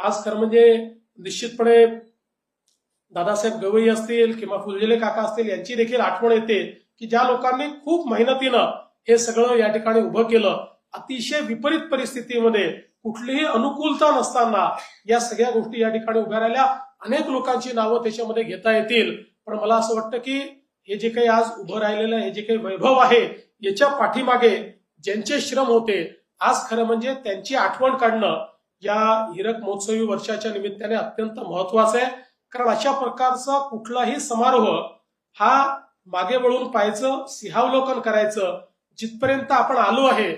आज खरं म्हणजे निश्चितपणे दादासाहेब गवई असतील किंवा फुलझेले काका असतील यांची देखील आठवण येते की ज्या लोकांनी खूप मेहनतीनं हे सगळं या ठिकाणी उभं केलं. अतिशय विपरीत परिस्थितीमध्ये कुठलीही अनुकूलता नसताना या सगळ्या गोष्टी या ठिकाणी उभ्या राहिल्या. अनेक लोकांची नावं त्याच्यामध्ये घेता येतील, पण मला असं वाटतं की हे जे काही आज उभं राहिलेलं हे जे काही वैभव आहे याच्या पाठीमागे ज्यांचे श्रम होते, आज खरं म्हणजे त्यांची आठवण काढणं या हीरक महोत्सवी वर्षाच्या निमित्ताने अत्यंत महत्वाचं आहे. कारण अशा प्रकारचा कुठलाही समारोह हा मागे वळून पाहायचं, सिंहावलोकन करायचं, जिथपर्यंत आपण आलो आहे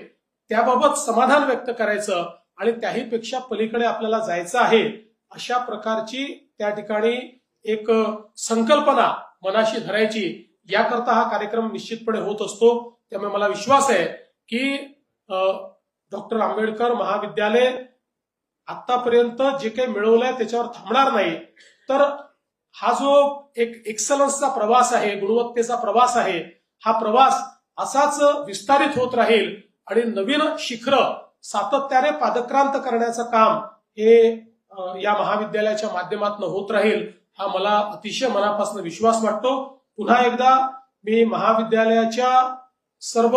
त्याबाबत समाधान व्यक्त करायचं आणि त्याहीपेक्षा पलीकडे आपल्याला जायचं आहे, अशा प्रकारची त्या ठिकाणी एक संकल्पना मनाशी धरायची. याकरता हा कार्यक्रम निश्चितपणे होत असतो. त्यामुळे मला विश्वास आहे की डॉक्टर आंबेडकर महाविद्यालय आतापर्यंत जे काही मिळवलंय त्याच्यावर थांबणार नाही. तर हा जो एक एक्सलन्सचा प्रवास आहे, गुणवत्तेचा प्रवास आहे, हा प्रवास असाच विस्तारित होत राहील आणि नवीन शिखरं सातत्याने पादक्रांत करण्याचं काम हे या महाविद्यालयाच्या माध्यमातून होत राहील, हा मला अतिशय मनापासून विश्वास वाटतो. पुन्हा एकदा मी महाविद्यालयाच्या सर्व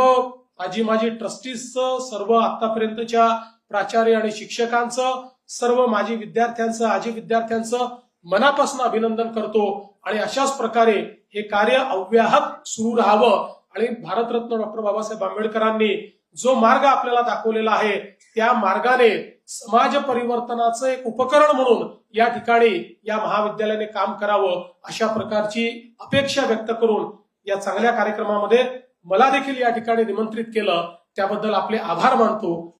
आजी माजी ट्रस्टीजचं, सर्व आतापर्यंतच्या प्राचार्य आणि शिक्षकांचं, सर्व माजी विद्यार्थ्यांचं, आजी विद्यार्थ्यांचं मनापासून अभिनंदन करतो आणि अशाच प्रकारे हे कार्य अव्याहत सुरू राहावं आणि भारतरत्न डॉक्टर बाबासाहेब आंबेडकरांनी जो मार्ग आपल्याला दाखवलेला आहे त्या मार्गाने समाज परिवर्तनाचं एक उपकरण म्हणून या ठिकाणी या महाविद्यालयाने काम करावं, अशा प्रकारची अपेक्षा व्यक्त करून या चांगल्या कार्यक्रमामध्ये मला देखील या ठिकाणी निमंत्रित केलं त्याबद्दल आपले आभार मानतो.